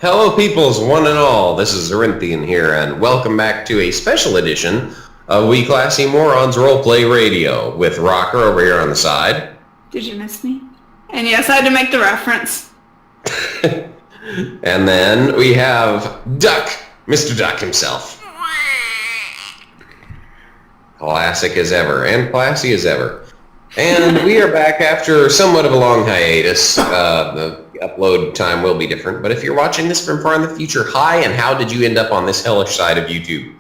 Hello, peoples, one and all. This is Zyrinthian here, and welcome back to a special edition of We Classy Morons Roleplay Radio with Rocker over here on the side. Did you miss me? And yes, I had to make the reference. And then we have Duck, Mr. Duck himself. Classic as ever, and classy as ever. And we are back after somewhat of a long hiatus. The upload time will be different, but if you're watching this from far in the future, hi, and how did you end up on this hellish side of YouTube?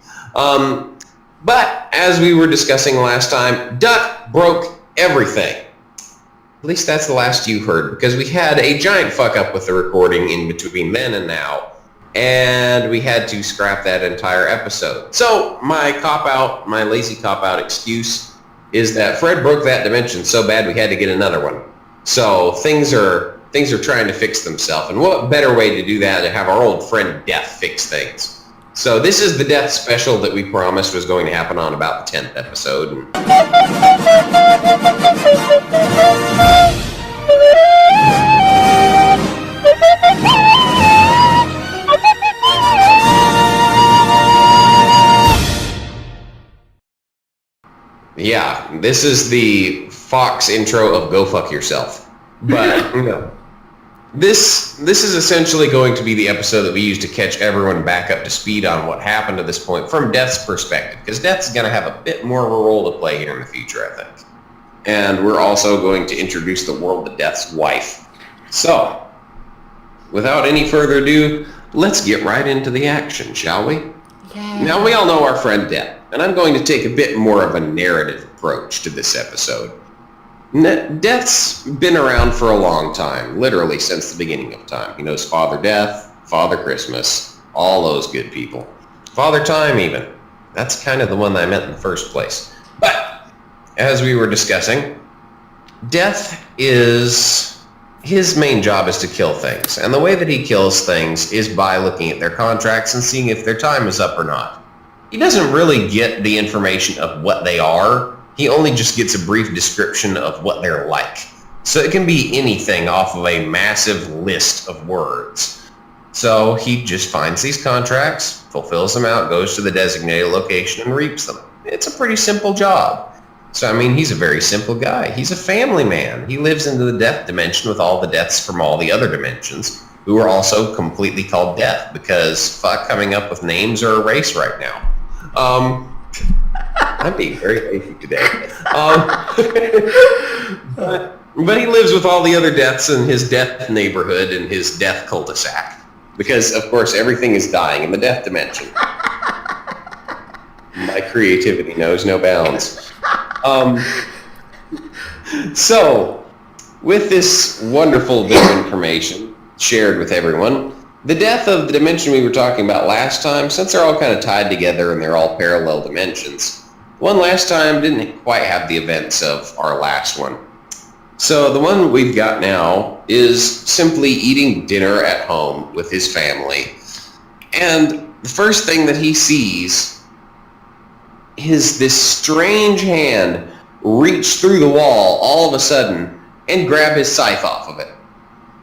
But as we were discussing last time, Duck broke everything. At least that's the last you heard, because we had a giant fuck up with the recording in between then and now, and we had to scrap that entire episode. So my cop-out, my lazy cop-out excuse is that Fred broke that dimension so bad we had to get another one. So things are trying to fix themselves, and what better way to do that than have our old friend Death fix things. So this is the Death special that we promised was going to happen on about the 10th episode. Yeah, this is the Fox intro of Go Fuck Yourself. But, This is essentially going to be the episode that we use to catch everyone back up to speed on what happened to this point from Death's perspective, because Death's going to have a bit more of a role to play here in the future, I think. And we're also going to introduce the world to Death's wife. So, without any further ado, let's get right into the action, shall we? Yeah. Now, we all know our friend Death, and I'm going to take a bit more of a narrative approach to this episode. Death's been around for a long time, literally since the beginning of time. He knows Father Death, Father Christmas, all those good people. Father Time, even. That's kind of the one that I meant in the first place. But, as we were discussing, Death is... his main job is to kill things. And the way that he kills things is by looking at their contracts and seeing if their time is up or not. He doesn't really get the information of what they are. He only just gets a brief description of what they're like. So it can be anything off of a massive list of words. So he just finds these contracts, fulfills them out, goes to the designated location, and reaps them. It's a pretty simple job. So, I mean, he's a very simple guy. He's a family man. He lives into the Death dimension with all the Deaths from all the other dimensions, who are also completely called Death, because fuck coming up with names or a race right now. I'm being very lazy today. But he lives with all the other Deaths in his Death neighborhood and his Death cul-de-sac. Because, of course, everything is dying in the Death dimension. My creativity knows no bounds. So, with this wonderful bit of information shared with everyone, the Death of the dimension we were talking about last time, since they're all kind of tied together and they're all parallel dimensions, one last time didn't quite have the events of our last one. So the one we've got now is simply eating dinner at home with his family. And the first thing that he sees is this strange hand reach through the wall all of a sudden and grab his scythe off of it.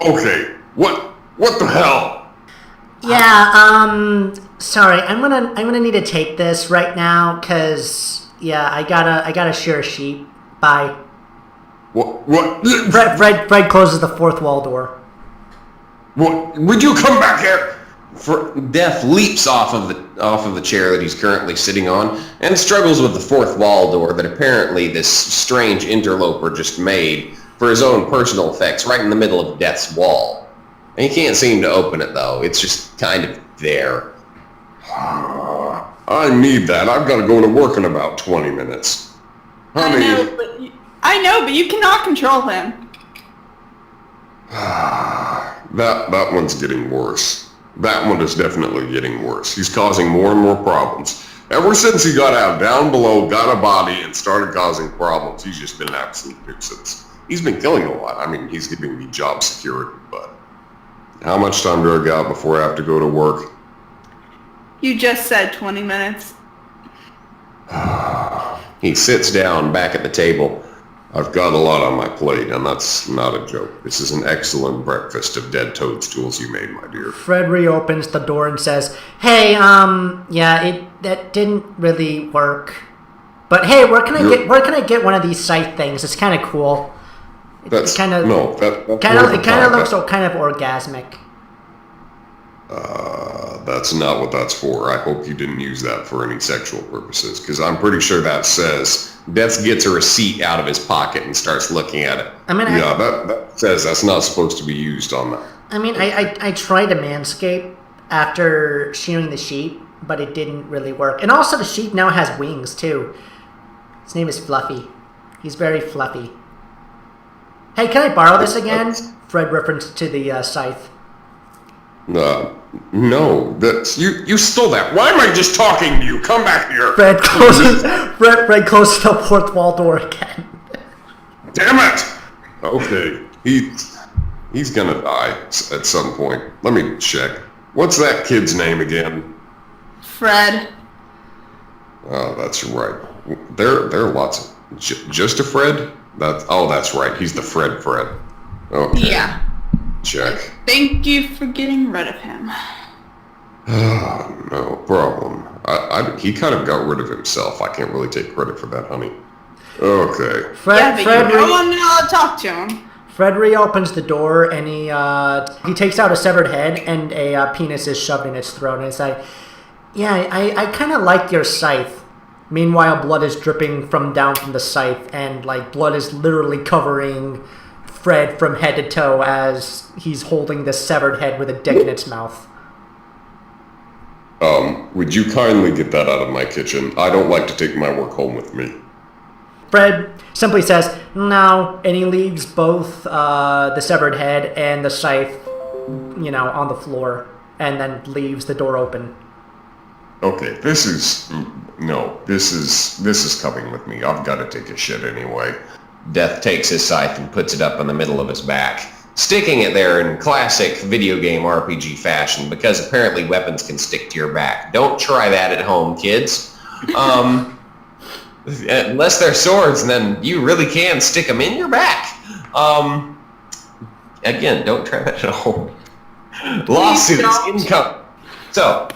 Okay, what the hell? Yeah, sorry, I'm gonna need to take this right now, cause I gotta shear a sheep. Bye. What? Fred closes the fourth wall door. What? Would you come back here? Death leaps off of the chair that he's currently sitting on and struggles with the fourth wall door that apparently this strange interloper just made for his own personal effects right in the middle of Death's wall. And he can't seem to open it, though. It's just kind of there. I need that. I've got to go to work in about 20 minutes. Honey. I know, but you cannot control him. That one's getting worse. That one is definitely getting worse. He's causing more and more problems. Ever since he got out down below, got a body, and started causing problems, he's just been an absolute nuisance. He's been killing a lot. I mean, he's giving me job security, but how much time do I got before I have to go to work? You just said 20 minutes. He sits down back at the table I've got a lot on my plate, and that's not a joke. This is an excellent breakfast of dead toadstools you made, my dear. Fred reopens the door and says, "Hey, that didn't really work. But hey, where can I get one of these scythe things? It's kind of cool. It kind of looks kind of orgasmic." That's not what that's for. I hope you didn't use that for any sexual purposes, because I'm pretty sure that says Death gets a receipt out of his pocket and starts looking at it. That says that's not supposed to be used on that. I tried to manscape after shearing the sheep, but it didn't really work. And also the sheep now has wings too. His name is Fluffy. He's very fluffy. Hey, can I borrow this again? Fred referenced to the scythe. No, that's you stole that. Why am I just talking to you? Come back here. Fred closes the fourth wall door again. Damn it! Okay, he's gonna die at some point. Let me check. What's that kid's name again? Fred. Oh, that's right. There are lots of just a Fred. That's right. He's the Fred. Okay. Yeah. Check. Thank you for getting rid of him. No problem. He kind of got rid of himself. I can't really take credit for that, honey. Okay. Fred no one knew how to talk to him. Fred reopens the door and he takes out a severed head and a penis is shoved in its throat. And it's like, yeah, I kind of like your scythe. Meanwhile, blood is dripping down from the scythe, and like blood is literally covering Fred from head to toe as he's holding this severed head with a dick in its mouth. Would you kindly get that out of my kitchen? I don't like to take my work home with me. Fred simply says, no, and he leaves both the severed head and the scythe, on the floor, and then leaves the door open. Okay, this is coming with me. I've got to take a shit anyway. Death takes his scythe and puts it up in the middle of his back, sticking it there in classic video game RPG fashion, because apparently weapons can stick to your back. Don't try that at home, kids. Unless they're swords, then you really can stick them in your back. Again, don't try that at home. Lawsuits incoming. So,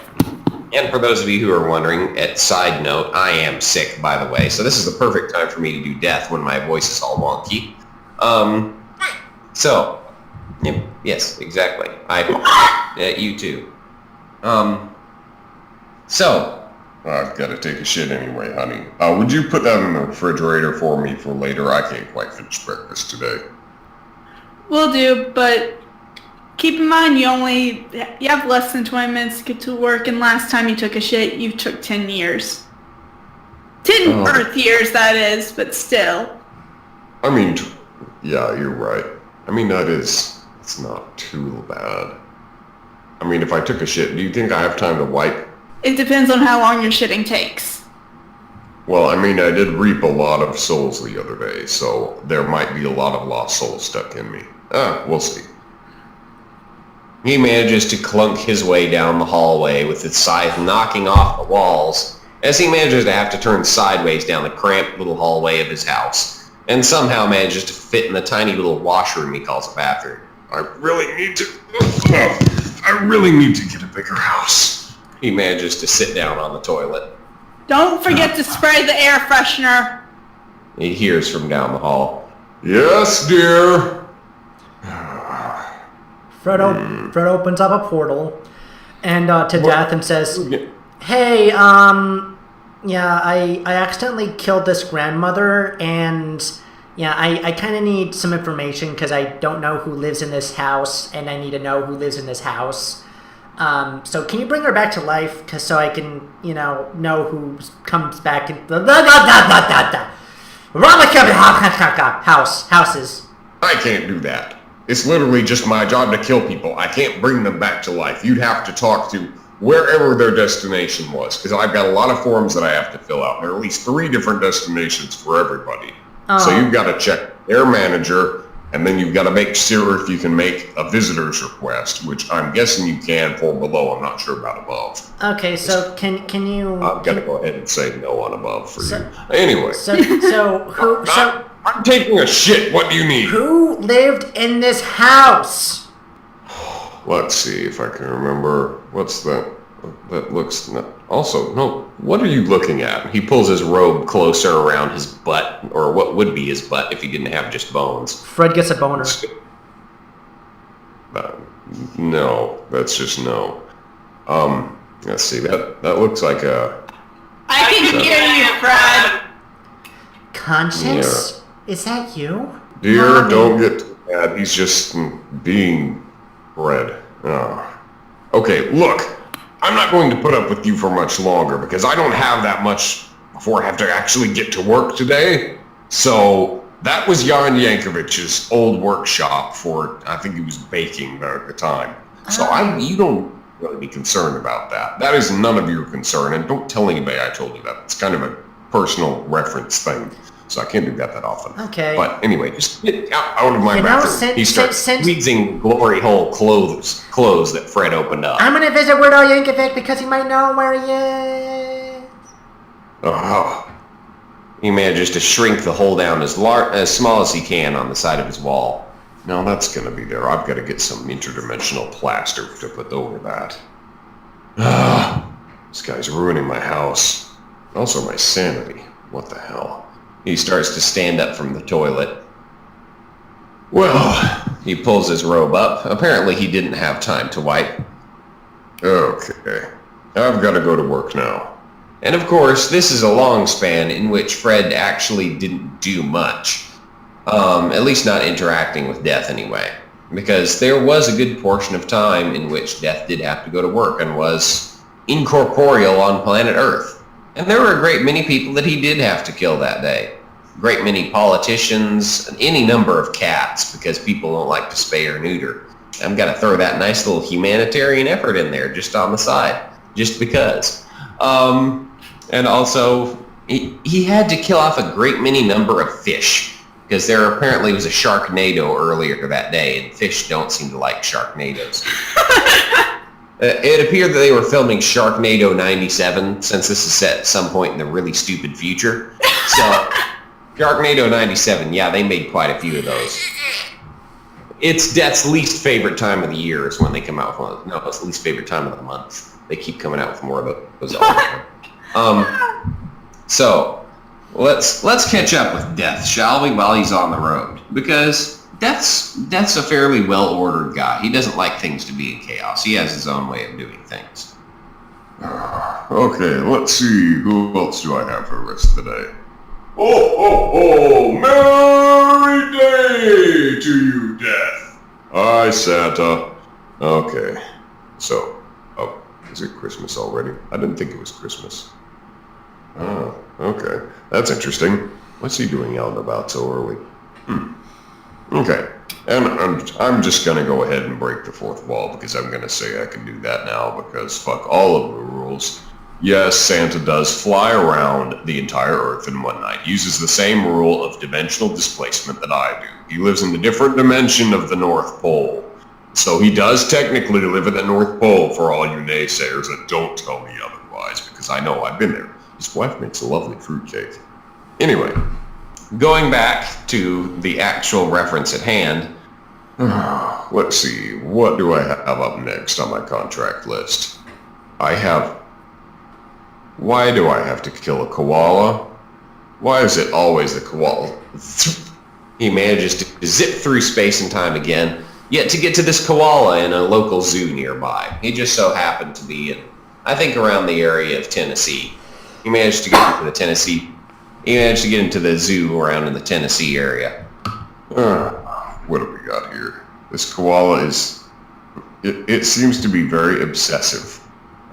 and for those of you who are wondering, side note, I am sick, by the way, so this is the perfect time for me to do death when my voice is all wonky. Yes, exactly. You too. I've got to take a shit anyway, honey. Would you put that in the refrigerator for me for later? I can't quite finish breakfast today. Will do, but keep in mind you have less than 20 minutes to get to work, and last time you took a shit, you took 10 years. 10 Earth years, that is, but still. Yeah, you're right. It's not too bad. If I took a shit, do you think I have time to wipe? It depends on how long your shitting takes. Well, I did reap a lot of souls the other day, so there might be a lot of lost souls stuck in me. We'll see. He manages to clunk his way down the hallway with his scythe knocking off the walls as he manages to have to turn sideways down the cramped little hallway of his house, and somehow manages to fit in the tiny little washroom he calls a bathroom. I really need to get a bigger house. He manages to sit down on the toilet. Don't forget to spray the air freshener. He hears from down the hall. Yes, dear. Fred opens up a portal and to Death and says, hey, I accidentally killed this grandmother, and I kind of need some information because I don't know who lives in this house, and I need to know who lives in this house. So can you bring her back to life so I can, know who comes back in houses. I can't do that. It's literally just my job to kill people. I can't bring them back to life. You'd have to talk to wherever their destination was, because I've got a lot of forms that I have to fill out. There are at least 3 different destinations for everybody. So you've got to check their manager, and then you've got to make sure if you can make a visitor's request, which I'm guessing you can for below. I'm not sure about above. Okay, so can you... I'm going to go ahead and say no on above for you. Anyway. I'm taking a shit. What do you need? Who lived in this house? Let's see if I can remember. What's that? That looks... Also, no, what are you looking at? He pulls his robe closer around his butt, or what would be his butt if he didn't have just bones. Fred gets a boner. No, that's just no. Let's see. That looks like a... I can hear you, Fred. Conscience? Is that you? Dear, Mommy. don't get too mad. He's just being bred. Oh. Okay, look. I'm not going to put up with you for much longer because I don't have that much before I have to actually get to work today. So that was Jan Yankovic's old workshop for, I think he was baking at the time. So you don't really be concerned about that. That is none of your concern, and don't tell anybody I told you that. It's kind of a personal reference thing. So I can't do that often. Okay. But anyway, just get out of my bathroom. He starts squeezing glory hole clothes that Fred opened up. I'm gonna visit Weird Al Yankovic because he might know where he is. Oh. He manages to shrink the hole down as small as he can on the side of his wall. No, that's gonna be there. I've got to get some interdimensional plaster to put over that. This guy's ruining my house. Also my sanity. What the hell? He starts to stand up from the toilet. Well, he pulls his robe up. Apparently he didn't have time to wipe. Okay. I've got to go to work now. And of course, this is a long span in which Fred actually didn't do much. At least not interacting with Death anyway. Because there was a good portion of time in which Death did have to go to work and was incorporeal on planet Earth. And there were a great many people that he did have to kill that day. A great many politicians, any number of cats, because people don't like to spay or neuter. I'm going to throw that nice little humanitarian effort in there just on the side, just because. And also, he had to kill off a great many number of fish, because there apparently was a Sharknado earlier that day, and fish don't seem to like Sharknadoes. It appeared that they were filming Sharknado 97, since this is set at some point in the really stupid future. So, Sharknado 97, yeah, they made quite a few of those. It's Death's least favorite time of the year is when they come out with one of those. No, it's the least favorite time of the month. They keep coming out with more of those all the time. So, let's catch up with Death, shall we, while he's on the road? Because Death's a fairly well-ordered guy. He doesn't like things to be in chaos. He has his own way of doing things. Okay, let's see. Who else do I have for the rest of the day? Oh, Merry Day to you, Death. Hi, Santa. Okay, so, is it Christmas already? I didn't think it was Christmas. Oh, okay. That's interesting. What's he doing out and about so early? Okay, and I'm just going to go ahead and break the fourth wall because I'm going to say I can do that now because fuck all of the rules. Yes, Santa does fly around the entire Earth in one night. Uses the same rule of dimensional displacement that I do. He lives in the different dimension of the North Pole. So he does technically live at the North Pole for all you naysayers that don't tell me otherwise because I know I've been there. His wife makes a lovely fruitcake. Anyway. Going back to the actual reference at hand. Let's see, what do I have up next on my contract list? Why do I have to kill a koala? Why is it always the koala? He manages to zip through space and time again, yet to get to this koala in a local zoo nearby. He just so happened to be in, I think, around the area of Tennessee. He managed to get into the zoo around in the Tennessee area. What have we got here? This koala is... It seems to be very obsessive.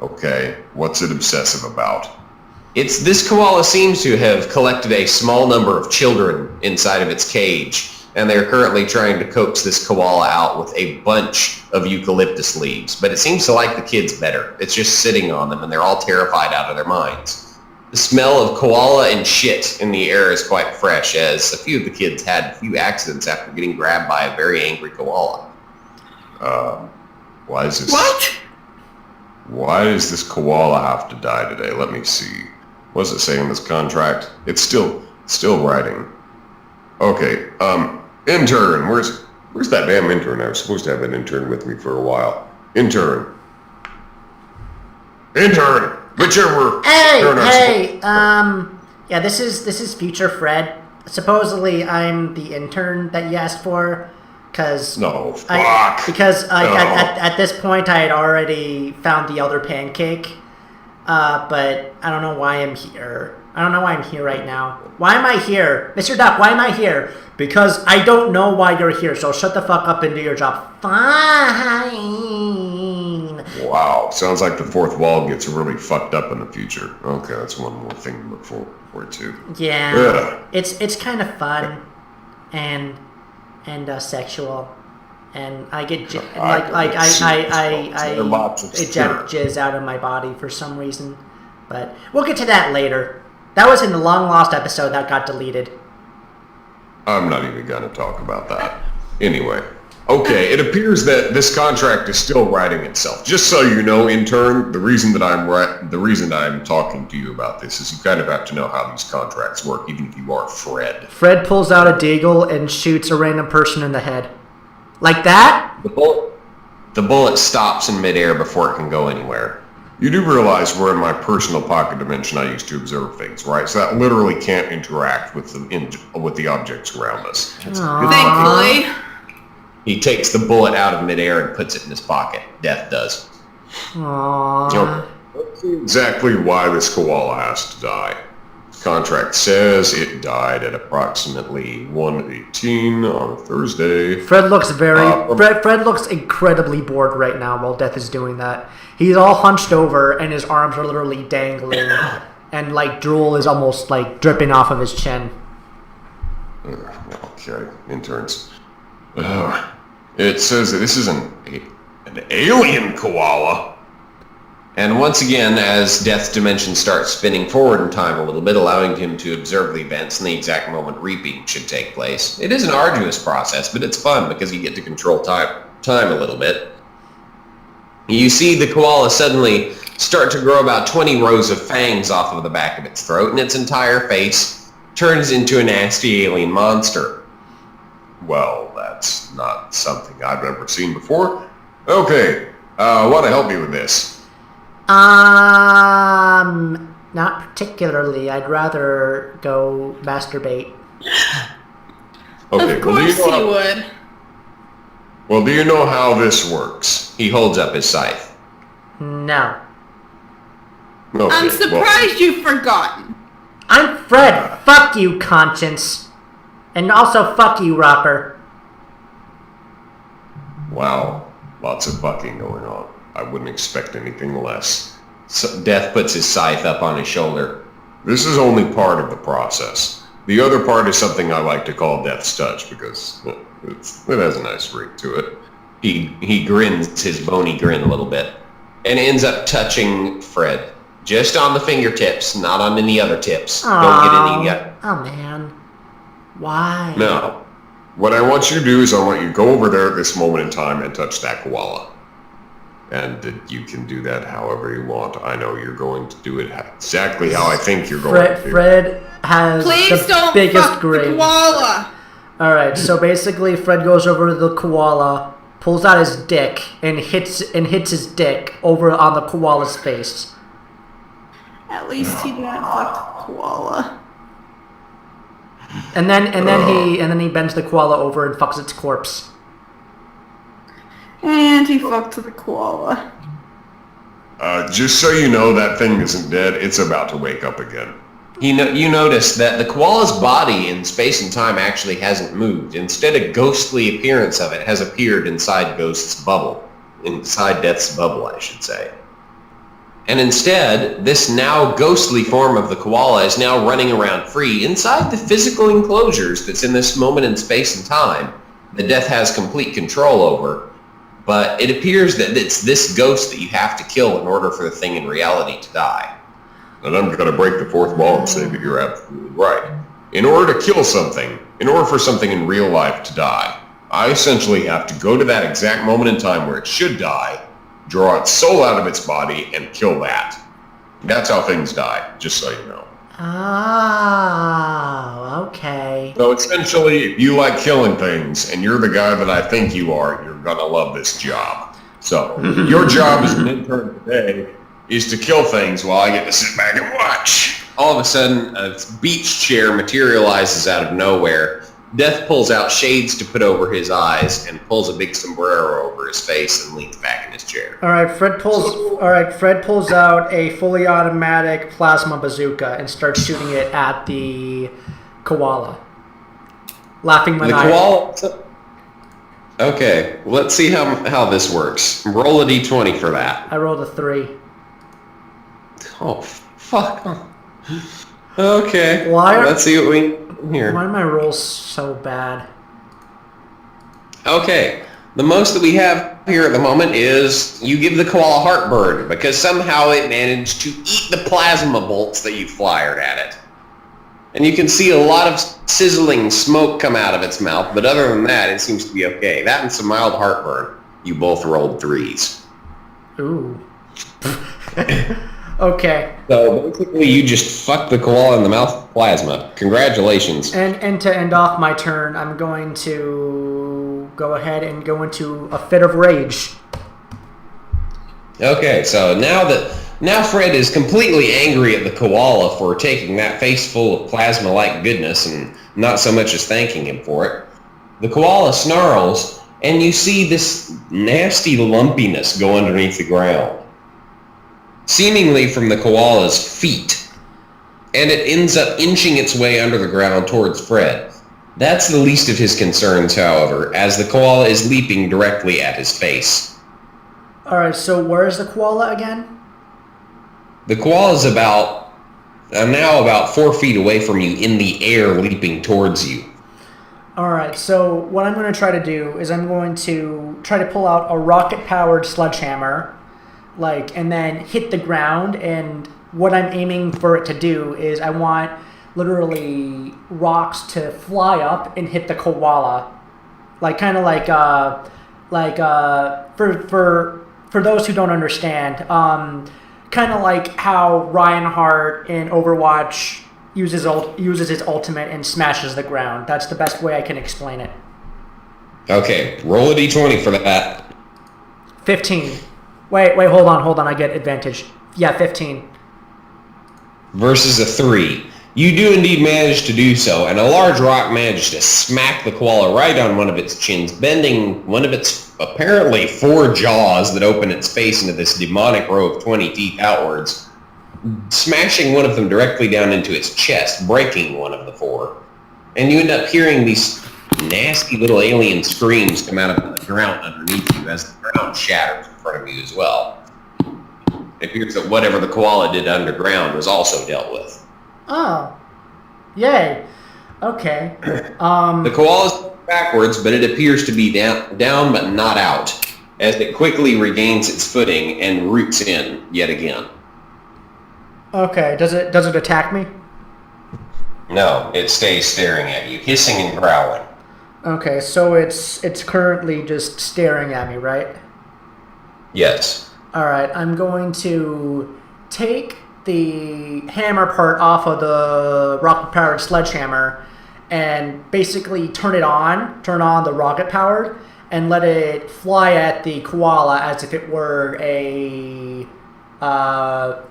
Okay, what's it obsessive about? This koala seems to have collected a small number of children inside of its cage, and they're currently trying to coax this koala out with a bunch of eucalyptus leaves. But it seems to like the kids better. It's just sitting on them, and they're all terrified out of their minds. The smell of koala and shit in the air is quite fresh, as a few of the kids had a few accidents after getting grabbed by a very angry koala. Why is this... What? Why does this koala have to die today? Let me see. What does it say in this contract? It's still writing. Okay, intern, where's that damn intern? I was supposed to have an intern with me for a while. Intern, whichever. Hey, yeah, this is future Fred. Supposedly, I'm the intern that you asked for, because No, fuck. At this point I had already found the elder pancake, but I don't know why I'm here. I don't know why I'm here right now. Why am I here? Mr. Duck, why am I here? Because I don't know why you're here, so shut the fuck up and do your job. Fine. Wow, sounds like the fourth wall gets really fucked up in the future. Okay, that's one more thing to look forward to. Yeah. It's kind of fun and sexual. And I get I eject jizz out of my body for some reason. But we'll get to that later. That was in the long lost episode that got deleted. I'm not even going to talk about that. Anyway, okay, it appears that this contract is still writing itself. Just so you know, intern, the reason that I'm talking to you about this is you kind of have to know how these contracts work, even if you are Fred. Fred pulls out a deagle and shoots a random person in the head. Like that? The bullet stops in midair before it can go anywhere. You do realize we're in my personal pocket dimension I used to observe things, right? So that literally can't interact with the objects around us. Thankfully. He takes the bullet out of midair and puts it in his pocket. Death does. Aww. Let's see exactly why this koala has to die. The contract says it died at approximately 1:18 on a Thursday. Fred looks Fred looks incredibly bored right now while Death is doing that. He's all hunched over and his arms are literally dangling and like drool is almost like dripping off of his chin. Okay, interns. It says that this is an alien koala. And once again, as Death's dimension starts spinning forward in time a little bit, allowing him to observe the events and the exact moment reaping should take place. It is an arduous process, but it's fun because you get to control time a little bit. You see the koala suddenly start to grow about 20 rows of fangs off of the back of its throat, and its entire face turns into a nasty alien monster. Well, that's not something I've ever seen before. Okay, I want to help you with this. Not particularly. I'd rather go masturbate. Okay, Of course he would. Well, do you know how this works? He holds up his scythe. No. Okay, I'm surprised you've forgotten. I'm Fred. Fuck you, Conscience. And also fuck you, Rocker. Wow, lots of fucking going on. I wouldn't expect anything less. So Death puts his scythe up on his shoulder. This is only part of the process. The other part is something I like to call Death's Touch because it has a nice ring to it. He grins his bony grin a little bit and ends up touching Fred. Just on the fingertips, not on any other tips. Don't get any yet. Oh, man. Why? Now, what I want you to do is I want you to go over there at this moment in time and touch that koala. And you can do that however you want. I know you're going to do it exactly how I think you're going to. Fred has Please the don't biggest fuck grin. the koala. Alright, so basically Fred goes over to the koala, pulls out his dick, and hits his dick over on the koala's face. At least he didn't fuck the koala. And then he bends the koala over and fucks its corpse. And he fucked the koala. Just so you know, that thing isn't dead. It's about to wake up again. You notice that the koala's body in space and time actually hasn't moved. Instead, a ghostly appearance of it has appeared inside Death's bubble, I should say. And instead, this now ghostly form of the koala is now running around free inside the physical enclosures that's in this moment in space and time that Death has complete control over. But it appears that it's this ghost that you have to kill in order for the thing in reality to die. And I'm going to break the fourth wall and say that you're absolutely right. In order to kill something, in order for something in real life to die, I essentially have to go to that exact moment in time where it should die, draw its soul out of its body, and kill that. That's how things die, just so you know. Oh, okay. So essentially, if you like killing things and you're the guy that I think you are, you're gonna love this job. So your job as an intern today is to kill things while I get to sit back and watch. All of a sudden, a beach chair materializes out of nowhere. Death pulls out shades to put over his eyes and pulls a big sombrero over his face and leans back in his chair. All right, Fred pulls out a fully automatic plasma bazooka and starts shooting it at the koala. Laughing maniacally. Okay, let's see how this works. Roll a d20 for that. I rolled a 3. Oh, fuck. Okay, Why let's see what we here. Why are my rolls so bad? Okay, the most that we have here at the moment is you give the koala heartburn because somehow it managed to eat the plasma bolts that you fired at it. And you can see a lot of sizzling smoke come out of its mouth, but other than that, it seems to be okay. That and some mild heartburn. You both rolled 3s. Ooh. Okay. So basically you just fucked the koala in the mouth with plasma. Congratulations. And to end off my turn, I'm going to go ahead and go into a fit of rage. Okay, so now Fred is completely angry at the koala for taking that face full of plasma-like goodness and not so much as thanking him for it. The koala snarls, and you see this nasty lumpiness go underneath the ground, seemingly from the koala's feet, and it ends up inching its way under the ground towards Fred. That's the least of his concerns, however, as the koala is leaping directly at his face. Alright, so where is the koala again? The koala is now about 4 feet away from you in the air, leaping towards you. Alright, so what I'm going to try to do is I'm going to try to pull out a rocket-powered sledgehammer, and then hit the ground, and what I'm aiming for it to do is I want literally rocks to fly up and hit the koala. For those who don't understand, kind of like how Reinhardt in Overwatch uses his ultimate and smashes the ground. That's the best way I can explain it. Okay, roll a d20 for that. 15. Wait, hold on, I get advantage. Yeah, 15. Versus a 3. You do indeed manage to do so, and a large rock managed to smack the koala right on one of its chins, bending one of its apparently 4 jaws that open its face into this demonic row of 20 teeth outwards, smashing one of them directly down into its chest, breaking one of the 4. And you end up hearing these nasty little alien screams come out of the ground underneath you as the ground shatters in front of you as well. It appears that whatever the koala did underground was also dealt with. Oh. Yay. Okay. The koala's backwards, but it appears to be down but not out, as it quickly regains its footing and roots in yet again. Okay, does it attack me? No, it stays staring at you, hissing and growling. Okay, so it's currently just staring at me, right? Yes. Alright, I'm going to take the hammer part off of the rocket-powered sledgehammer and basically turn on the rocket-powered and let it fly at the koala as if it were a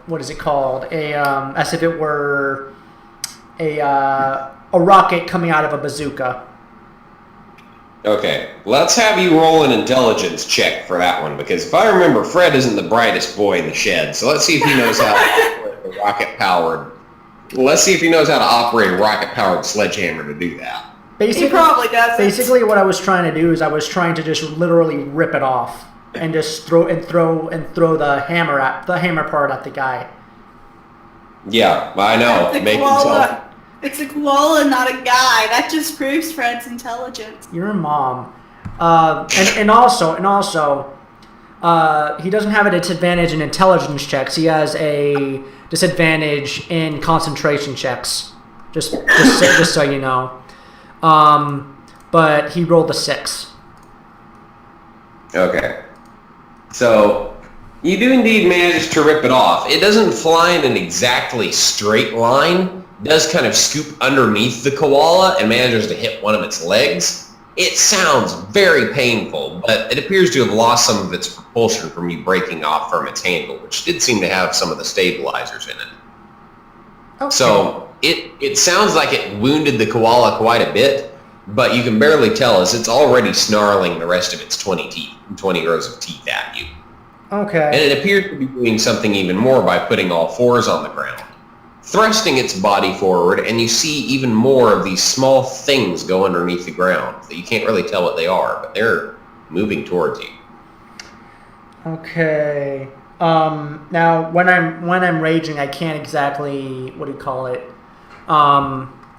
what is it called? As if it were a rocket coming out of a bazooka. Okay, let's have you roll an intelligence check for that one, because if I remember, Fred isn't the brightest boy in the shed, so let's see if he knows how to operate a rocket-powered... Let's see if he knows how to operate a rocket-powered sledgehammer to do that. He probably doesn't. Basically, what I was trying to do is I was trying to just literally rip it off and just throw the hammer part at the guy. Yeah, I know. It's a koala, not a guy. That just proves Fred's intelligence. You're a mom. And also, he doesn't have a disadvantage in intelligence checks. He has a disadvantage in concentration checks. Just so you know. But he rolled a 6. Okay. So, You do indeed manage to rip it off. It doesn't fly in an exactly straight line. It does kind of scoop underneath the koala and manages to hit one of its legs. It sounds very painful, but it appears to have lost some of its propulsion from you breaking off from its handle, which did seem to have some of the stabilizers in it. Okay. So it sounds like it wounded the koala quite a bit, but you can barely tell as it's already snarling the rest of its 20 rows of teeth at you. Okay. And it appears to be doing something even more by putting all fours on the ground, thrusting its body forward, and you see even more of these small things go underneath the ground that you can't really tell what they are, but they're moving towards you. Okay. Now when I'm raging, I can't exactly, what do you call it?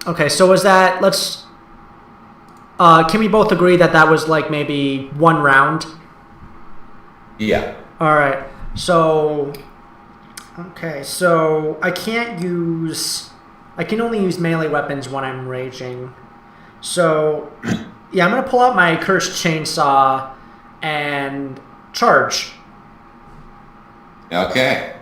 Okay, so was that, can we both agree that was like maybe one round? Yeah. All right. So, okay, so I can only use melee weapons when I'm raging. So, yeah, I'm going to pull out my cursed chainsaw and charge. Okay.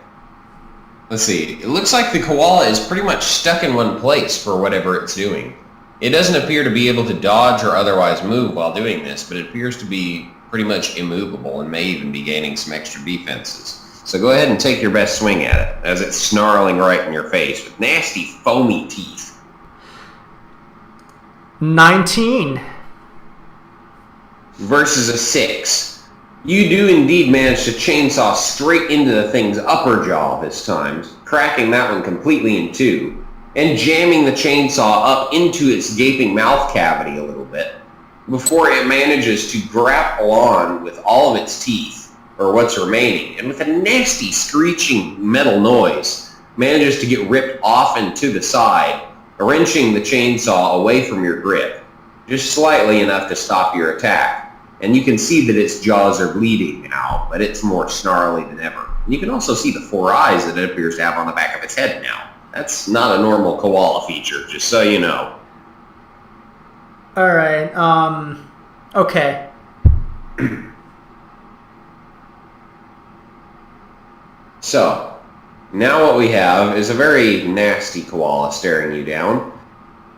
Let's see. It looks like the koala is pretty much stuck in one place for whatever it's doing. It doesn't appear to be able to dodge or otherwise move while doing this, but it appears to be pretty much immovable and may even be gaining some extra defenses. So go ahead and take your best swing at it, as it's snarling right in your face with nasty, foamy teeth. 19. Versus a 6. You do indeed manage to chainsaw straight into the thing's upper jaw this time, cracking that one completely in two, and jamming the chainsaw up into its gaping mouth cavity a little bit, before it manages to grapple on with all of its teeth, or what's remaining, and with a nasty screeching metal noise, manages to get ripped off and to the side, wrenching the chainsaw away from your grip, just slightly enough to stop your attack. And you can see that its jaws are bleeding now, but it's more snarly than ever. And you can also see the 4 eyes that it appears to have on the back of its head now. That's not a normal koala feature, just so you know. Alright, okay. So, now what we have is a very nasty koala staring you down.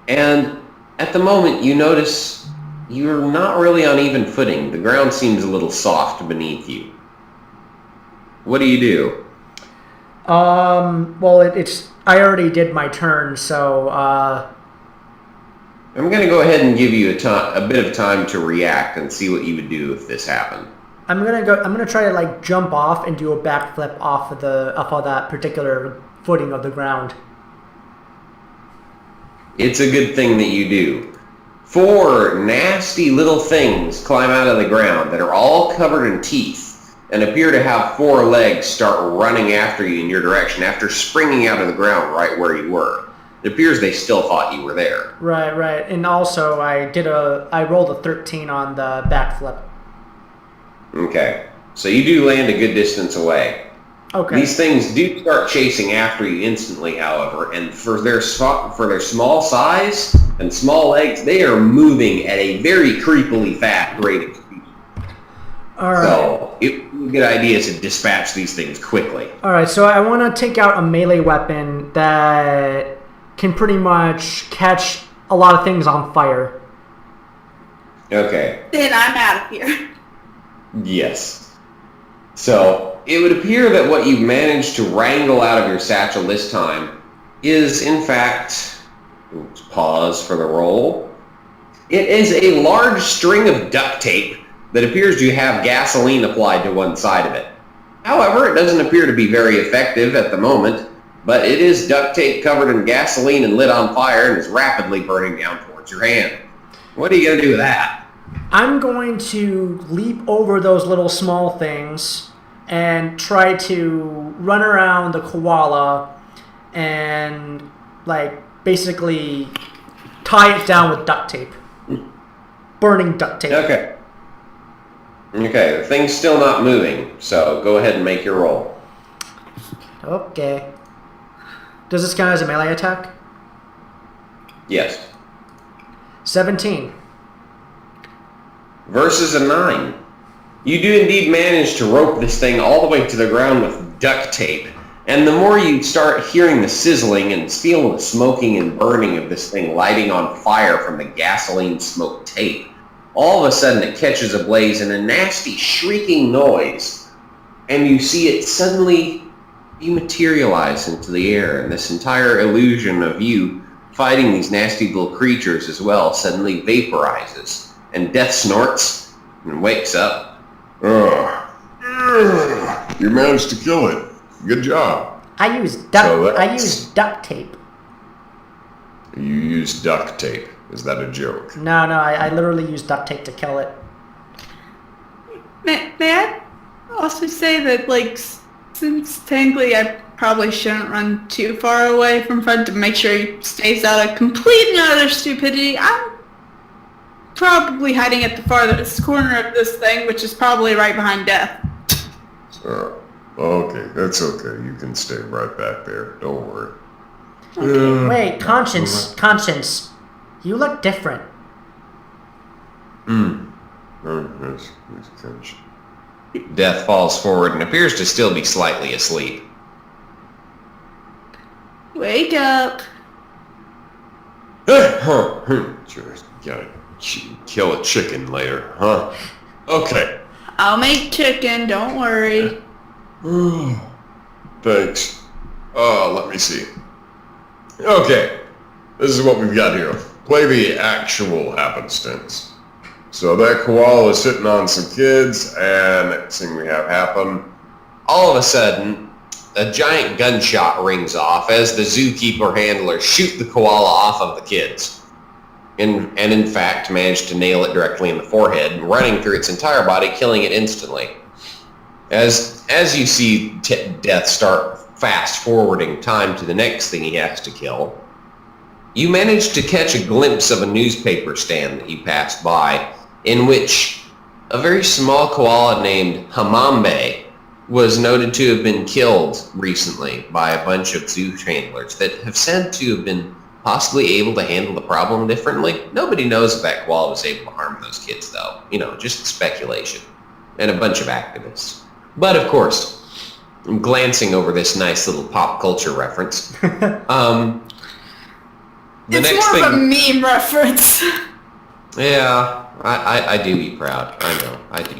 And at the moment you notice you're not really on even footing. The ground seems a little soft beneath you. What do you do? Well, I already did my turn, so, I'm going to go ahead and give you a bit of time to react and see what you would do if this happened. I'm gonna try to like jump off and do a backflip off of that particular footing of the ground. It's a good thing that you do. 4 nasty little things climb out of the ground that are all covered in teeth and appear to have 4 legs start running after you in your direction after springing out of the ground right where you were. It appears they still thought you were there. Right. And also I rolled a 13 on the backflip. Okay. So you do land a good distance away. Okay. These things do start chasing after you instantly, however, and for their small size and small legs, they are moving at a very creepily fast rate of speed. All right. So it would be a good idea to dispatch these things quickly. All right, so I want to take out a melee weapon that can pretty much catch a lot of things on fire. Okay. Then I'm out of here. Yes. So it would appear that what you've managed to wrangle out of your satchel this time is, in fact, pause for the roll. It is a large string of duct tape that appears to have gasoline applied to one side of it. However, it doesn't appear to be very effective at the moment, but it is duct tape covered in gasoline and lit on fire and is rapidly burning down towards your hand. What are you going to do with that? I'm going to leap over those little small things and try to run around the koala and, like, basically tie it down with duct tape. Burning duct tape. Okay. Okay, the thing's still not moving, so go ahead and make your roll. Okay. Does this count as a melee attack? Yes. 17. Versus a 9. You do indeed manage to rope this thing all the way to the ground with duct tape. And the more you start hearing the sizzling and feel the smoking and burning of this thing lighting on fire from the gasoline smoked tape, all of a sudden it catches ablaze in a nasty shrieking noise. And you see it suddenly dematerialize into the air. And this entire illusion of you fighting these nasty little creatures as well suddenly vaporizes. And Death snorts and wakes up. Ugh. You managed to kill it. Good job. I used duct tape. You used duct tape. Is that a joke? No, I literally used duct tape to kill it. May I also say that, like, since technically I probably shouldn't run too far away from Fred to make sure he stays out of complete and utter stupidity, I'm probably hiding at the farthest corner of this thing, which is probably right behind Death. Okay, that's okay. You can stay right back there. Don't worry. Okay. Wait, Conscience, you look different. Yes, Conscience. Death falls forward and appears to still be slightly asleep. Wake up. Just gotta kill a chicken later, huh? Okay. I'll make chicken, don't worry. Thanks. Let me see. Okay, this is what we've got here. Play the actual happenstance. So that koala is sitting on some kids, and next thing we have happen. All of a sudden, a giant gunshot rings off as the zookeeper handlers shoot the koala off of the kids. And in fact managed to nail it directly in the forehead, running through its entire body, killing it instantly. As you see Death start fast-forwarding time to the next thing he has to kill, you manage to catch a glimpse of a newspaper stand that you passed by, in which a very small koala named Hamambe was noted to have been killed recently by a bunch of zoo handlers that have said to have been possibly able to handle the problem differently. Nobody knows if that koala was able to harm those kids, though. You know, just speculation. And a bunch of activists. But, of course, I'm glancing over this nice little pop culture reference. It's more of a meme reference. Yeah, I do be proud. I know, I do.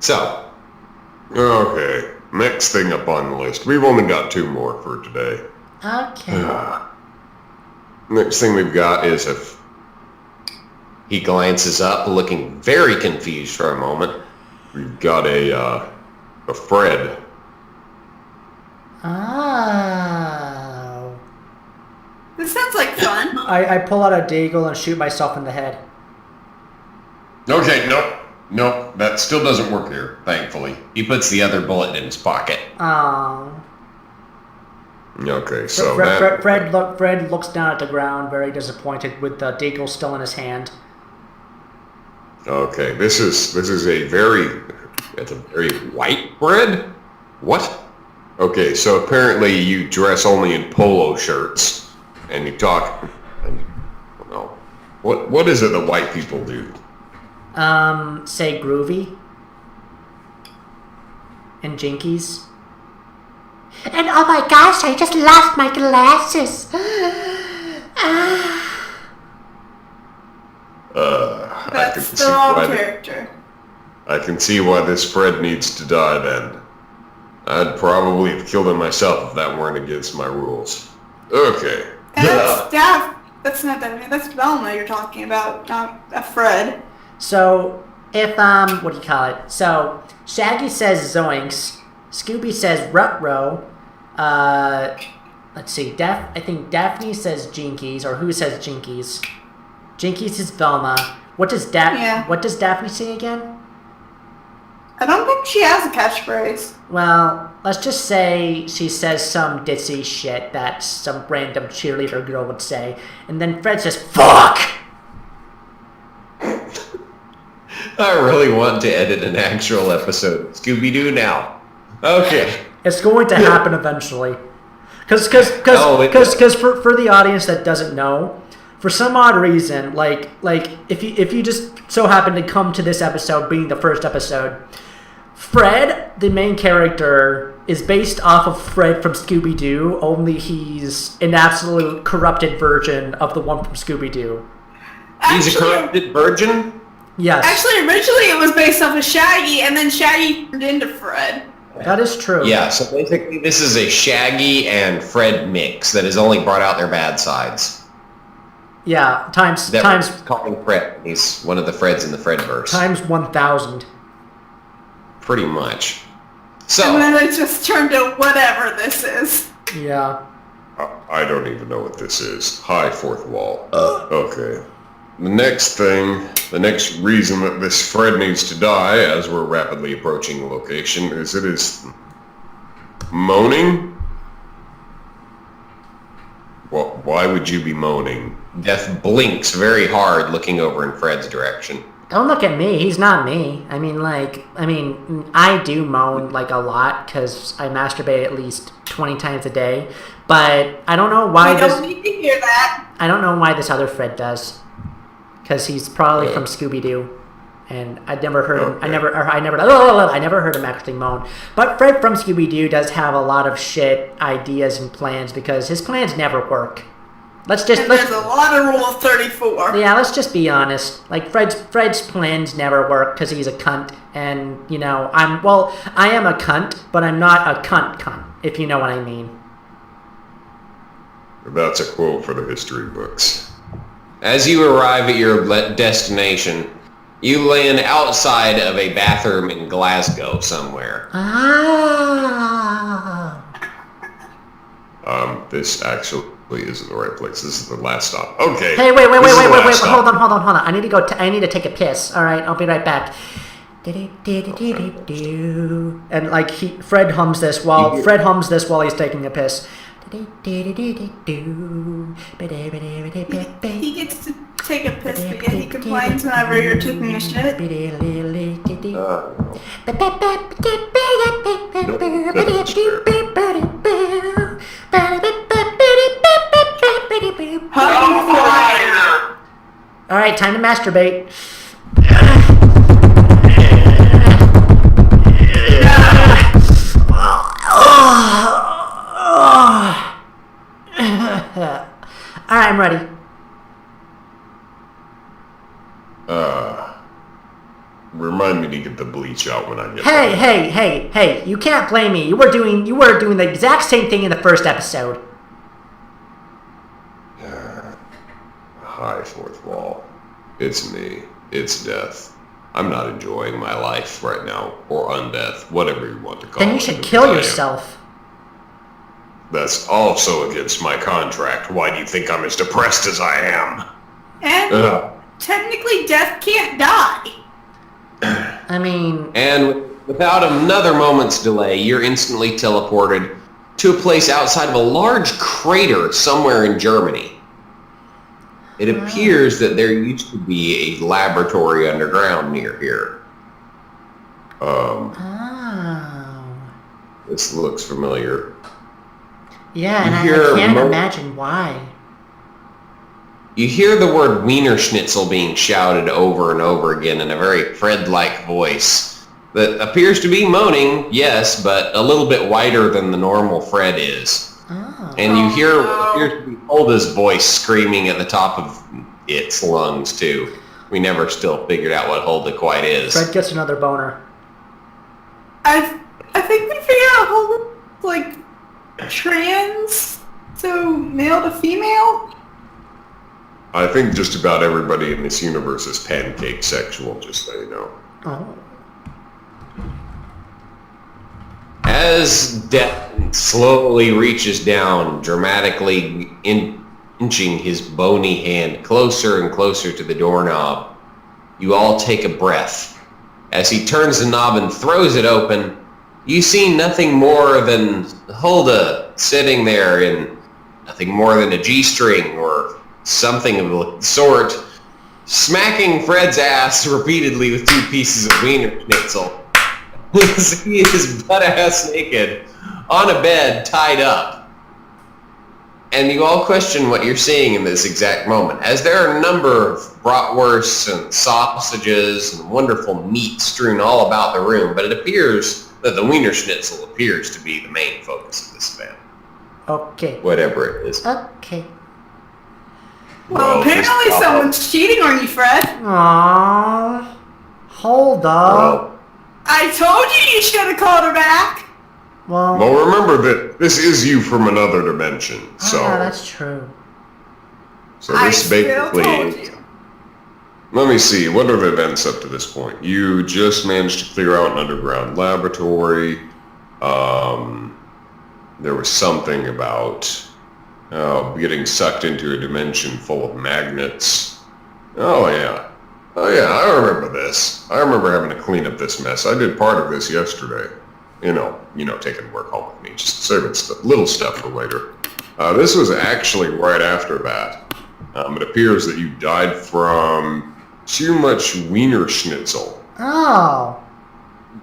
So. Okay, next thing up on the list. We've only got 2 more for today. Okay. Next thing we've got is if He glances up, looking very confused for a moment. we've got a Fred. Oh. This sounds like fun. I pull out a deagle and shoot myself in the head. Okay, nope, that still doesn't work here, thankfully. He puts the other bullet in his pocket. Oh. Okay, so Fred looks down at the ground, very disappointed, with the deagle still in his hand. Okay, this is a very White bread? what? Okay, so apparently you dress only in polo shirts, and you talk. I don't know. What is it that white people do? Say groovy. And jinkies. And oh my gosh, I just lost my glasses. That's the wrong character. I can see why this Fred needs to die then. I'd probably have killed him myself if that weren't against my rules. Okay. And that's not Daphne, that's Velma you're talking about, not a Fred. So, if, what do you call it? So, Shaggy says zoinks, Scooby says rut-row, let's see, I think Daphne says jinkies, or who says jinkies? Jinkies is Velma. What does Daphne say again? I don't think she has a catchphrase. Well, let's just say she says some ditzy shit that some random cheerleader girl would say, and then Fred says, fuck! I really want to edit an actual episode. Scooby-Doo now. Okay. It's going to happen eventually. Because for the audience that doesn't know, for some odd reason, like if you just so happen to come to this episode being the first episode, Fred, the main character, is based off of Fred from Scooby-Doo, only he's an absolute corrupted version of the one from Scooby-Doo. He's a corrupted virgin? Yes. Actually, originally it was based off of Shaggy, and then Shaggy turned into Fred. That is true. Yeah, so basically this is a Shaggy and Fred mix that has only brought out their bad sides. Yeah, times calling Fred. He's one of the Freds in the Fredverse. Times 1,000. Pretty much. So, and then it just turned to whatever this is. Yeah. I don't even know what this is. Hi, fourth wall. Okay. The next reason that this Fred needs to die, as we're rapidly approaching the location, is it is moaning? Well, why would you be moaning? Death blinks very hard looking over in Fred's direction. Don't look at me. He's not me. I mean, I do moan, like, a lot, because I masturbate at least 20 times a day. But I don't know why We don't need to hear that. I don't know why this other Fred does. Because he's probably from Scooby-Doo. And I'd never heard him. I never heard him actually moan. But Fred from Scooby-Doo does have a lot of shit ideas and plans, because his plans never work. There's a lot of Rule 34. Yeah, let's just be honest. Like, Fred's plans never work because he's a cunt. And, you know, I am a cunt, but I'm not a cunt, if you know what I mean. That's a quote for the history books. As you arrive at your destination, you land outside of a bathroom in Glasgow somewhere. This actually isn't the right place. This is the last stop. Okay. Hey, wait. Hold on. I need to take a piss. All right, I'll be right back. And like Fred hums this while he's taking a piss. He gets to take a piss, but yet he complains whenever you're taking a shit. All right, time to masturbate. All right, I'm ready. Remind me to get the bleach out when I get Hey, you can't blame me. You were doing the exact same thing in the first episode. Hi, fourth wall. It's me. It's death. I'm not enjoying my life right now, or undeath, whatever you want to call it. Then you should kill yourself. That's also against my contract. Why do you think I'm as depressed as I am? And technically death can't die. I mean... And without another moment's delay, you're instantly teleported to a place outside of a large crater somewhere in Germany. It appears that there used to be a laboratory underground near here. This looks familiar. Yeah, and I can't imagine why. You hear the word Wiener Schnitzel being shouted over and over again in a very Fred-like voice that appears to be moaning, yes, but a little bit wider than the normal Fred is. Oh. And you hear what appears to be Hulda's voice screaming at the top of its lungs, too. We never still figured out what Hulda quite is. Fred gets another boner. I think we figured out Hulda, like, trans, so male to female? I think just about everybody in this universe is pancake sexual, just so you know. Oh. As death slowly reaches down, dramatically inching his bony hand closer and closer to the doorknob, you all take a breath. As he turns the knob and throws it open, you see nothing more than Hulda sitting there in nothing more than a G-string or something of the sort, smacking Fred's ass repeatedly with 2 pieces of Wiener Schnitzel. He is butt-ass naked on a bed, tied up. and you all question what you're seeing in this exact moment, as there are a number of bratwursts and sausages and wonderful meat strewn all about the room, but it appears that the Wiener Schnitzel appears to be the main focus of this event. Okay. Whatever it is. Okay. Well, apparently someone's cheating on you, Fred. Aww. Hold up. Well, I told you should have called her back. Well, remember that this is you from another dimension, so... that's true. So I this still told basically... you. Let me see, what are the events up to this point? You just managed to clear out an underground laboratory. There was something about getting sucked into a dimension full of magnets. Oh yeah, I remember this. I remember having to clean up this mess. I did part of this yesterday. You know, taking work home with me, just saving little stuff for later. This was actually right after that. It appears that you died from too much Wiener Schnitzel. Oh.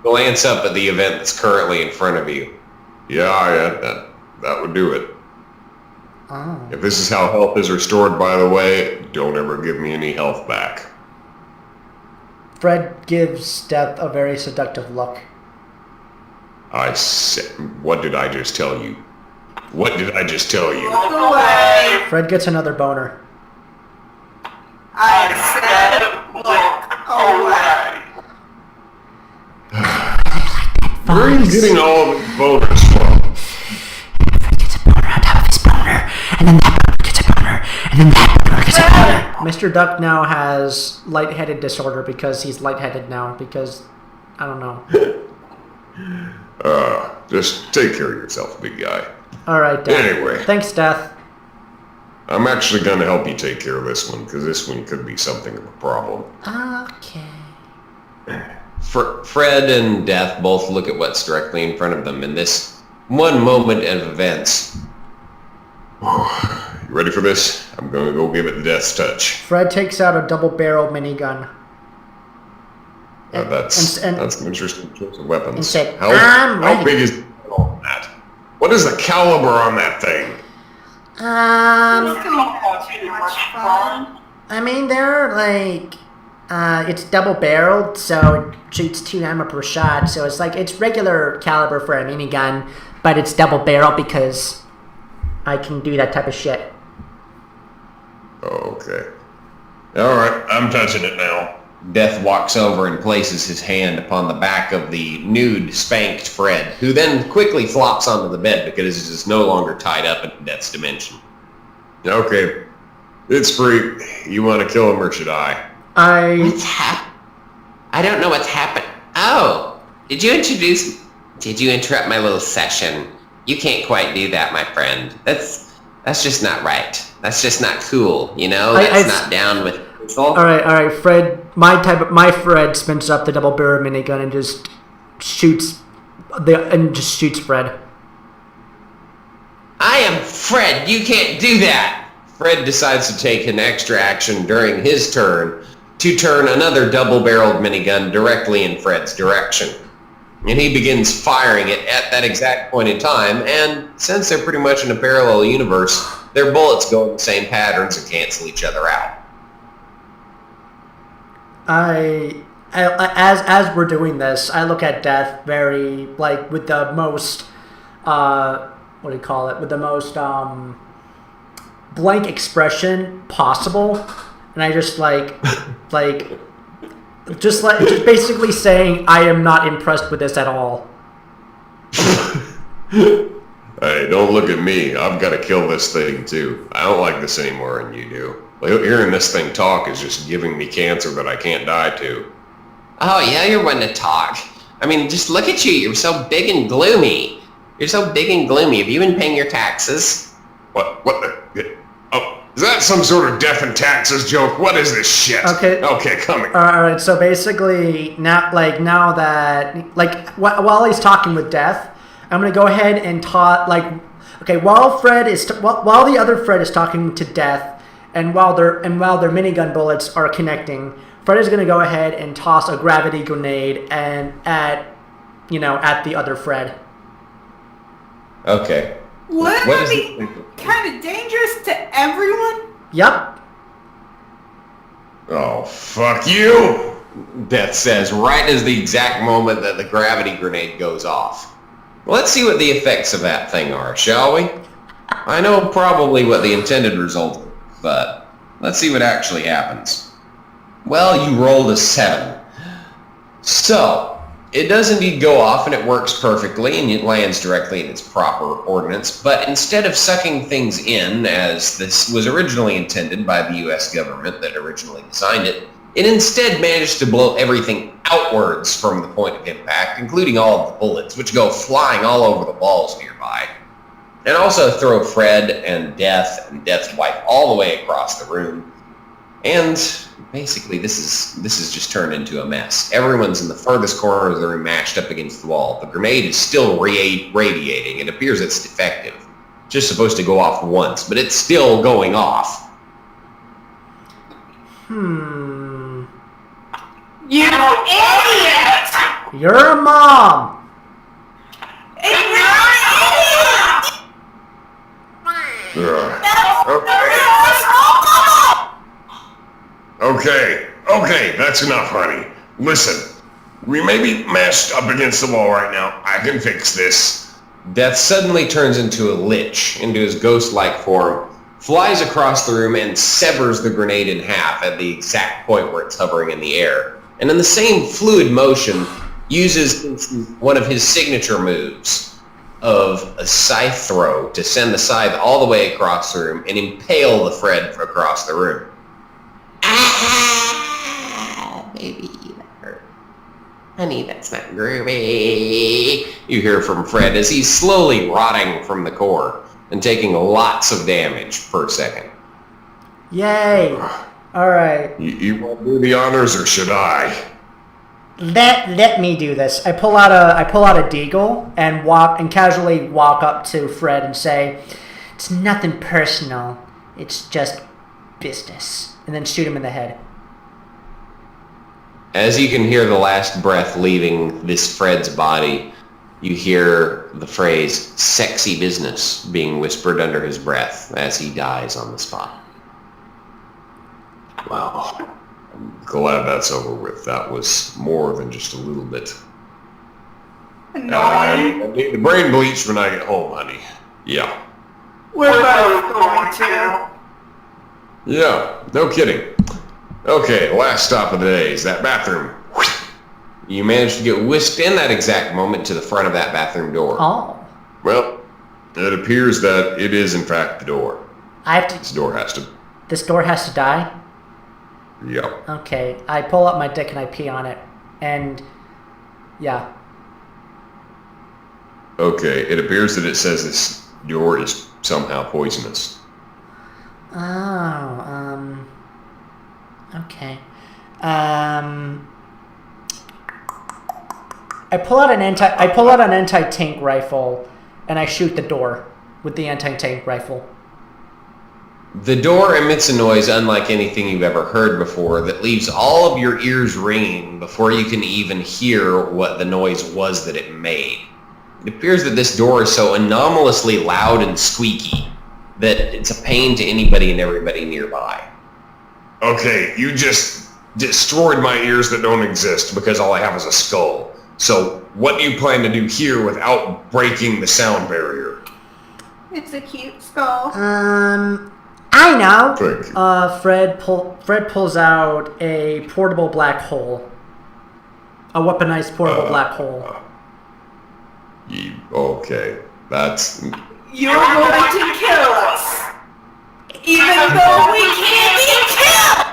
glance up at the event that's currently in front of you. Yeah, that would do it. Oh. If this is how health is restored, by the way, don't ever give me any health back. Fred gives Death a very seductive look. I said, what did I just tell you? What did I just tell you? Walk away. Fred gets another boner. I said walk away. Where are you getting all of the boners from? Fred gets a boner on top of his boner, and then that boner gets a boner, and then that boner gets a boner. Mr. Duck now has lightheaded disorder because he's lightheaded now because, I don't know. Just take care of yourself, big guy. Alright, Death. Anyway. Thanks, Death. I'm actually going to help you take care of this one, because this one could be something of a problem. Okay. Fred and Death both look at what's directly in front of them in this one moment of events. You ready for this? I'm going to go give it the death's touch. Fred takes out a double-barreled minigun. That's and- an interesting choice of weapons. and said, how "I'm ready." big is the barrel on that? What is the caliber on that thing? Too much fun. I mean, they're like, it's double-barreled, so it shoots 2 ammo per shot, so it's regular caliber for a minigun, but it's double-barreled because I can do that type of shit. Oh, okay. All right, I'm touching it now. Death walks over and places his hand upon the back of the nude, spanked Fred, who then quickly flops onto the bed because he is no longer tied up in Death's dimension. Okay, it's free. You want to kill him or should I? What's I don't know what's happened. Oh, did you interrupt my little session? You can't quite do that, my friend. That's just not right. That's just not cool, you know? That's not down with All right, Fred. My Fred spins up the double-barrel minigun and just shoots Fred. I am Fred. You can't do that. Fred decides to take an extra action during his turn to turn another double-barreled minigun directly in Fred's direction. And he begins firing it at that exact point in time, and since they're pretty much in a parallel universe, their bullets go in the same patterns and cancel each other out. As we're doing this, I look at Death very, with the most, with the most, blank expression possible, and I just just basically saying, I am not impressed with this at all. Hey, don't look at me. I've got to kill this thing too. I don't like this any more than you do. Hearing this thing talk is just giving me cancer that I can't die to. Oh, yeah, you're one to talk. I mean, just look at you. You're so big and gloomy. You're so big and gloomy. Have you been paying your taxes? What the? Oh, is that some sort of death and taxes joke? What is this shit? Okay, come here. All right. So basically, now that while he's talking with Death, I'm gonna go ahead and while the other Fred is talking to Death, and while their minigun bullets are connecting, Fred is gonna go ahead and toss a gravity grenade at the other Fred. Okay. Wouldn't What that is be it? kind of dangerous to everyone? Yep. Oh, fuck you! Death says right as the exact moment that the gravity grenade goes off. Let's see what the effects of that thing are, shall we? I know probably what the intended result is, but let's see what actually happens. Well, you rolled a 7. So, it does indeed go off and it works perfectly and it lands directly in its proper ordnance, but instead of sucking things in, as this was originally intended by the US government that originally designed it, it instead managed to blow everything outwards from the point of impact, including all of the bullets, which go flying all over the walls nearby. And also throw Fred and Death's wife all the way across the room. And basically this is just turned into a mess. Everyone's in the furthest corner of the room mashed up against the wall. The grenade is still radiating. It appears it's defective. It's just supposed to go off once, but it's still going off. You idiot! You're a mom. And you're an idiot! Okay, that's enough, honey. Listen, we may be mashed up against the wall right now. I can fix this. Death suddenly turns into a lich, into his ghost-like form, flies across the room and severs the grenade in half at the exact point where it's hovering in the air. And in the same fluid motion, uses one of his signature moves of a scythe throw to send the scythe all the way across the room and impale the Fred across the room. Ah, baby, that hurt. Honey, that's not groovy. You hear from Fred as he's slowly rotting from the core and taking lots of damage per second. Yay. All right. You want to do the honors, or should I? Let me do this. I pull out a deagle and casually walk up to Fred and say, "It's nothing personal. It's just business." And then shoot him in the head. As you can hear the last breath leaving this Fred's body, you hear the phrase "sexy business" being whispered under his breath as he dies on the spot. Wow. I'm glad that's over with. That was more than just a little bit. I need the brain bleach when I get home, honey. Yeah. We're both going to. Yeah, no kidding. Okay, last stop of the day is that bathroom. You manage to get whisked in that exact moment to the front of that bathroom door. Oh. Well, it appears that it is in fact the door. This door has to... This door has to die? Yep. Okay, I pull up my dick and I pee on it. And, yeah. Okay, it appears that it says this door is somehow poisonous. Oh, okay. I pull out an anti-tank rifle and I shoot the door with the anti-tank rifle. The door emits a noise unlike anything you've ever heard before that leaves all of your ears ringing before you can even hear what the noise was that it made. It appears that this door is so anomalously loud and squeaky that it's a pain to anybody and everybody nearby. Okay, you just destroyed my ears that don't exist because all I have is a skull. So what do you plan to do here without breaking the sound barrier? It's a cute skull. I know. Thank you. Fred pulls out a portable black hole. A weaponized portable black hole. Okay, that's... You're going to kill us. Even though we can't be killed!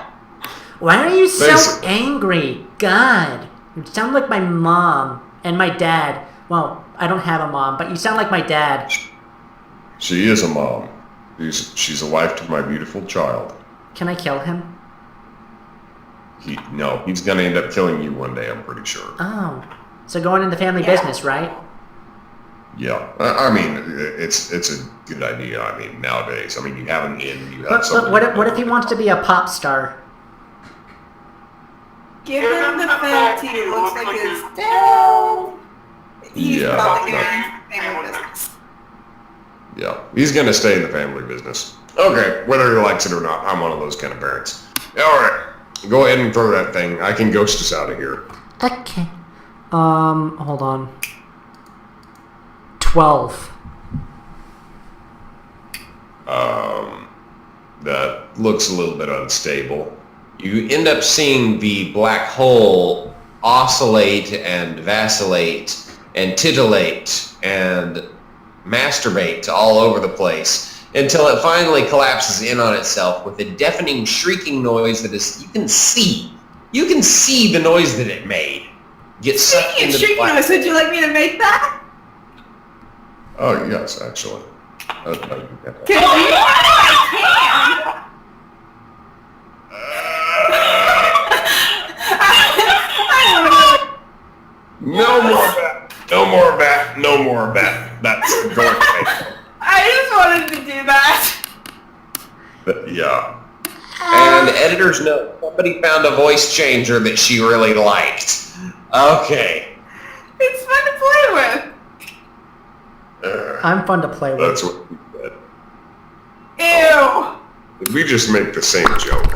Why are you so Basic. angry? God. You sound like my mom and my dad. Well, I don't have a mom, but you sound like my dad. She is a mom. She's a wife to my beautiful child. Can I kill him? No, he's gonna end up killing you one day, I'm pretty sure. Oh. So going into family business, right? Yeah, I mean, it's a good idea. I mean, nowadays, I mean, you have an inn, you have But something... what if he wants to be a pop star? Given the fact he looks like his dad, he's Yeah, probably going into family business. Yeah, he's gonna stay in the family business. Okay, whether he likes it or not, I'm one of those kind of parents. Alright, go ahead and throw that thing. I can ghost us out of here. Okay. Hold on. 12. That looks a little bit unstable. You end up seeing the black hole oscillate and vacillate and titillate and masturbate all over the place until it finally collapses in on itself with a deafening shrieking noise that is, you can see the noise that it made get sucked into the Shrieking black. noise, would you like me to make that? Oh, yes, actually. Can you? I No more of that. No more of that. No more of that. That's going away. I just wanted to do that. Yeah. And editor's note, somebody found a voice changer that she really liked. Okay. It's fun to play with. I'm fun to play with. That's what we said. Ew. Did we just make the same joke?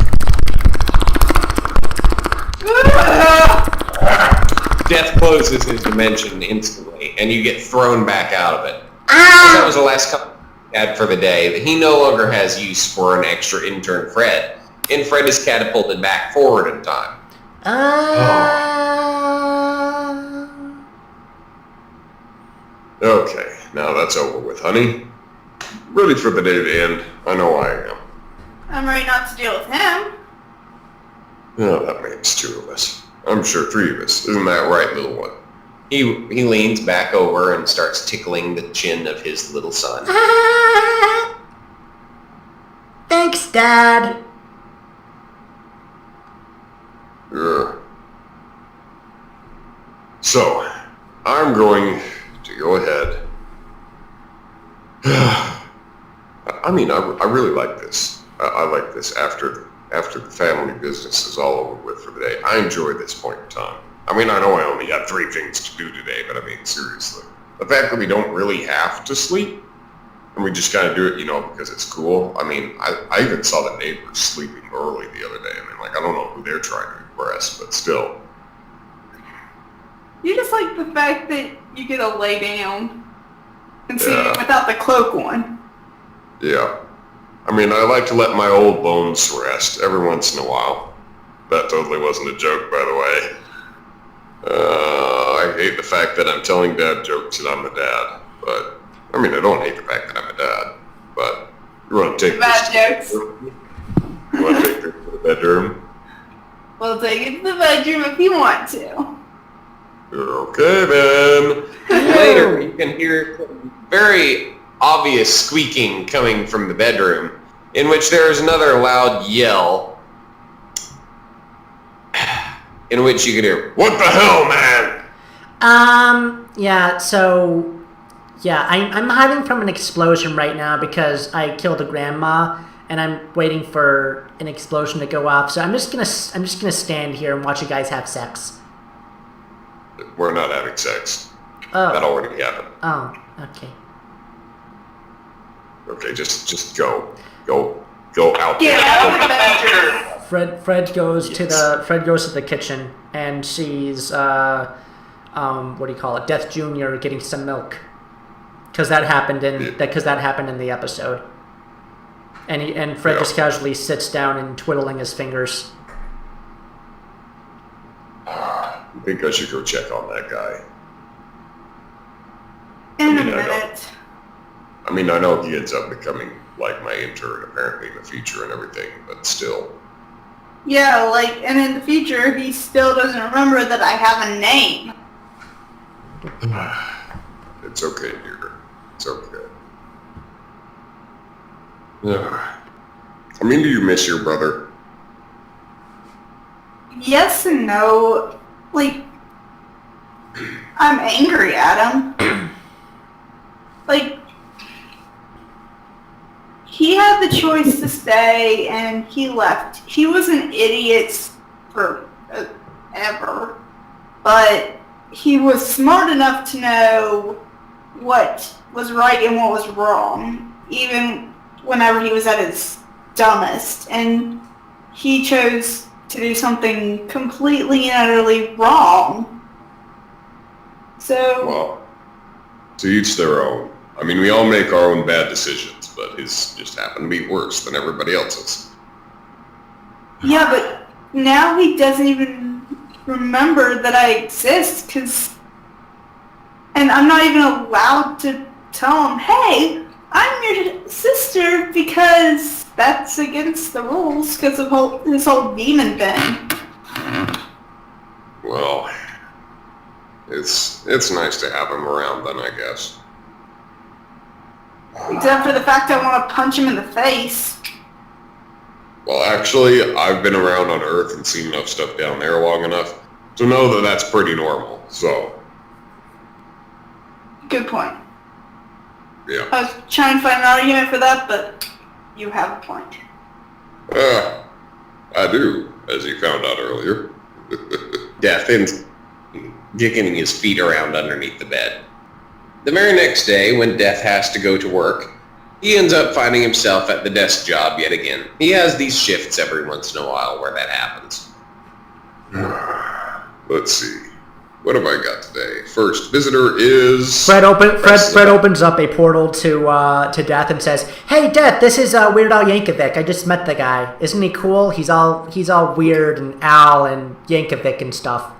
Death closes his dimension instantly, and you get thrown back out of it. That was the last comment he had for the day. He no longer has use for an extra intern, Fred. And Fred is catapulted back forward in time. Okay, now that's over with, honey. Ready for the day to end? I know I am. I'm ready not to deal with him. Oh, that means two of us. I'm sure three of us. Isn't that right, little one? He leans back over and starts tickling the chin of his little son. Thanks, Dad. Yeah. So, I'm going to go ahead. I mean, I really like this. I like this after the family business is all over with for the day. I enjoy this point in time. I mean, I know I only got 3 things to do today, but I mean, seriously. The fact that we don't really have to sleep, and we just kind of do it, because it's cool. I mean, I even saw the neighbors sleeping early the other day. I mean, I don't know who they're trying to impress, but still. You just like the fact that you get to lay down and see Yeah. without the cloak on. Yeah. I mean, I like to let my old bones rest every once in a while. That totally wasn't a joke, by the way. I hate the fact that I'm telling dad jokes and I'm a dad. But, I mean, I don't hate the fact that I'm a dad. But, you want to take Bad this? jokes. You want to take this to the bedroom? We'll take it to the bedroom if you want to. Okay, then. Later, you can hear some very obvious squeaking coming from the bedroom, in which there is another loud yell, in which you can hear, "What the hell, man?" I'm hiding from an explosion right now because I killed a grandma and I'm waiting for an explosion to go off. So I'm just gonna stand here and watch you guys have sex. We're not having sex. Oh. That already happened. Oh, okay. Okay, just go. Go out Get there. out of the bedroom. Fred goes to the kitchen and sees Death Jr. getting some milk. Because that happened in the episode. And Fred just casually sits down and twiddling his fingers. I think I should go check on that guy. In a I mean, I know. minute. I mean, I know he ends up becoming like my intern apparently in the future and everything, but still. Yeah, and in the future, he still doesn't remember that I have a name. It's okay, dear. It's okay. I mean, do you miss your brother? Yes and no. I'm angry at him. He had the choice to stay, and he left. He was an idiot forever, but he was smart enough to know what was right and what was wrong, even whenever he was at his dumbest. And he chose to do something completely and utterly wrong. So... Well, to each their own. I mean, we all make our own bad decisions, but his just happened to be worse than everybody else's. Yeah, but now he doesn't even remember that I exist, and I'm not even allowed to tell him, hey, I'm your sister, because that's against the rules because of this whole demon thing. Well, it's nice to have him around then, I guess. Except for the fact I want to punch him in the face. Well, actually, I've been around on Earth and seen enough stuff down there long enough to know that that's pretty normal, so... Good point. Yeah. I was trying to find an argument for that, but you have a point. I do, as you found out earlier. Death ends kicking his feet around underneath the bed. The very next day, when Death has to go to work, he ends up finding himself at the desk job yet again. He has these shifts every once in a while where that happens. Let's see. What have I got today? First visitor is... Fred opens up a portal to Death and says, "Hey, Death, this is Weird Al Yankovic. I just met the guy. Isn't he cool? He's all weird and Al and Yankovic and stuff."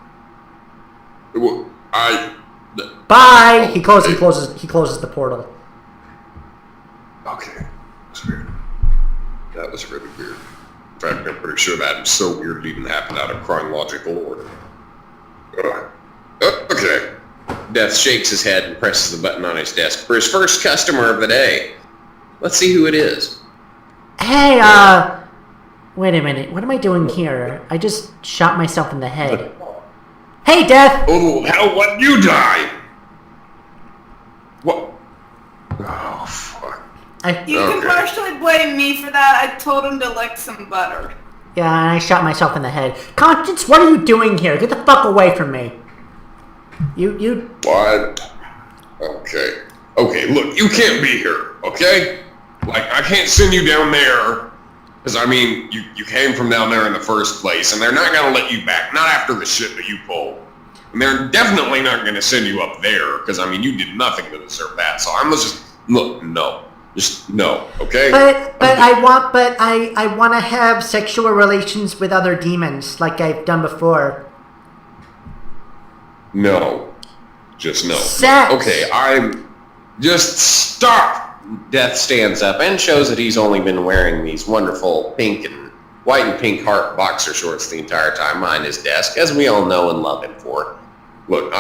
Well, Bye. He closes the portal. Okay. That's weird. That was really weird. In fact, I'm pretty sure that was so weird it even happened out of chronological order. Okay. Death shakes his head and presses the button on his desk for his first customer of the day. Let's see who it is. Hey, wait a minute. What am I doing here? I just shot myself in the head. Hey, Death! Oh, hell, what? You die! What? Oh, fuck. You can partially blame me for that. I told him to lick some butter. Yeah, and I shot myself in the head. Conscience, what are you doing here? Get the fuck away from me. You... What? Okay. Okay, look, you can't be here, okay? Like, I can't send you down there, because, I mean, you came from down there in the first place, and they're not going to let you back, not after the shit that you pulled. And they're definitely not going to send you up there, because, I mean, you did nothing to deserve that, so I'm just... Look, no. Just no, okay? But I want to have sexual relations with other demons, like I've done before. No. Just no. Sex. Okay, just stop! Death stands up and shows that he's only been wearing these wonderful white and pink heart boxer shorts the entire time behind his desk, as we all know and love him for. Look,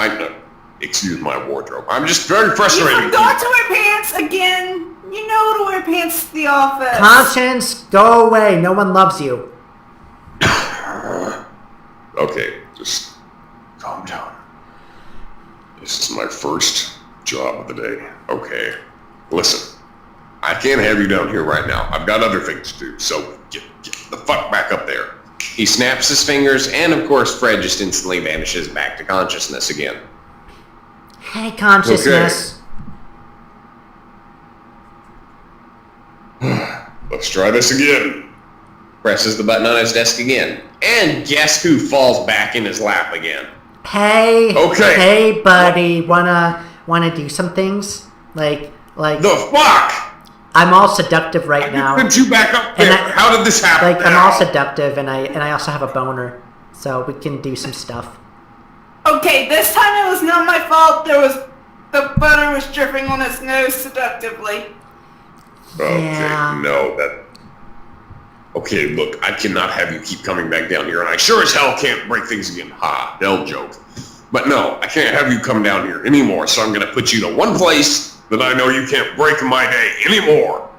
excuse my wardrobe. I'm just very frustrated. You forgot to wear pants again! You know to wear pants to the office. Conscience, go away. No one loves you. Okay, just calm down. This is my first job of the day. Okay, listen. I can't have you down here right now. I've got other things to do, so get the fuck back up there. He snaps his fingers, and of course Fred just instantly vanishes back to consciousness again. Hey, consciousness. Okay. Let's try this again. Presses the button on his desk again. And guess who falls back in his lap again? Hey. Okay. Hey, buddy. Wanna do some things? Like. The fuck? I'm all seductive right now. Put you back up there. How did this happen? Like, I'm all seductive, and I also have a boner, so we can do some stuff. Okay, this time it was not my fault. The butter was dripping on his nose seductively. Okay, Yeah. no, Okay, look, I cannot have you keep coming back down here, and I sure as hell can't break things again. Ha, they'll joke. But no, I can't have you come down here anymore, so I'm gonna put you to one place that I know you can't break in my day anymore.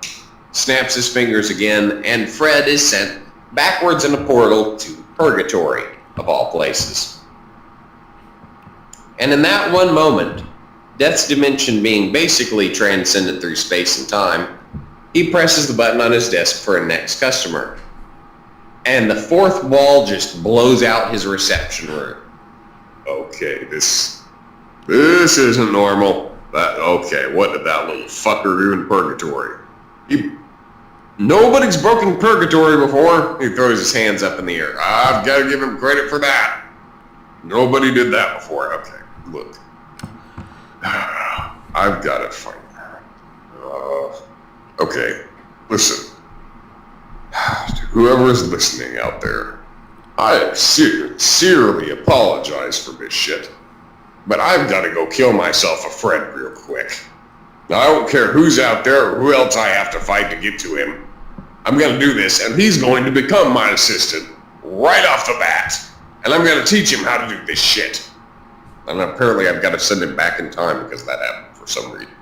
Snaps his fingers again, and Fred is sent backwards in a portal to Purgatory, of all places. And in that one moment, Death's dimension being basically transcendent through space and time, he presses the button on his desk for a next customer. And the fourth wall just blows out his reception room. Okay, this isn't normal. Okay, what did that little fucker do in purgatory? Nobody's broken purgatory before. He throws his hands up in the air. I've got to give him credit for that. Nobody did that before. Okay, look. I've got to find her. Okay, listen. To whoever is listening out there, I sincerely apologize for this shit. But I've got to go kill myself a friend real quick. Now, I don't care who's out there or who else I have to fight to get to him. I'm going to do this, and he's going to become my assistant right off the bat. And I'm going to teach him how to do this shit. And apparently I've got to send him back in time because that happened for some reason.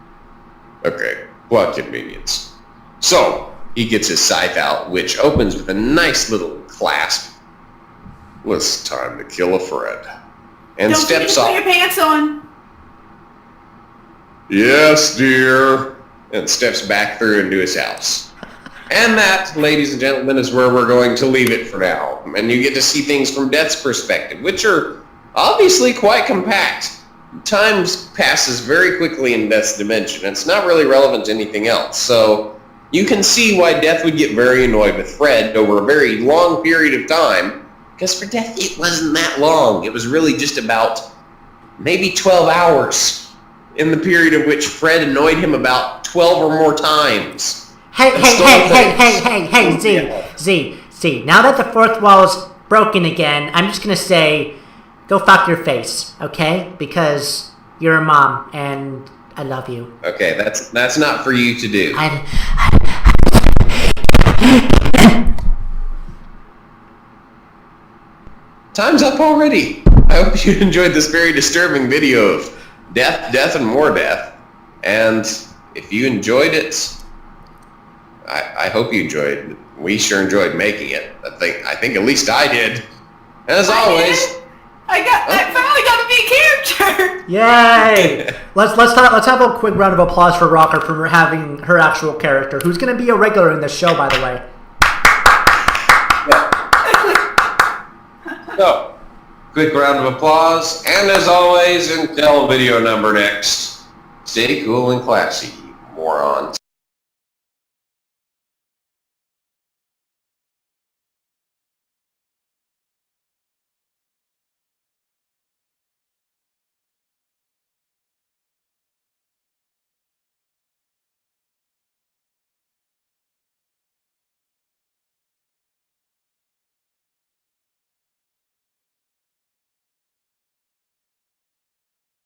Okay, plot convenience. So, he gets his scythe out, which opens with a nice little clasp. Well, it's time to kill a friend. And Don't steps forget off. to put your pants on. Yes, dear. And steps back through into his house. And that, ladies and gentlemen, is where we're going to leave it for now. And you get to see things from Death's perspective, which are obviously quite compact. Time passes very quickly in Death's dimension. It's not really relevant to anything else. So you can see why Death would get very annoyed with Fred over a very long period of time. Because for Death, it wasn't that long. It was really just about maybe 12 hours in the period of which Fred annoyed him about 12 or more times. Hey, Z. Now that the fourth wall is broken again, I'm just gonna say, go fuck your face, okay? Because you're a mom, and I love you. Okay, that's not for you to do. Time's up already. I hope you enjoyed this very disturbing video of death, and more death. And if you enjoyed it, I hope you enjoyed it. We sure enjoyed making it. I think at least I did. As always. I finally got to be a character. Yay! Let's have a quick round of applause for Rocker for having her actual character, who's going to be a regular in the show, by the way. So, quick round of applause, and as always, until video number next, stay cool and classy, morons.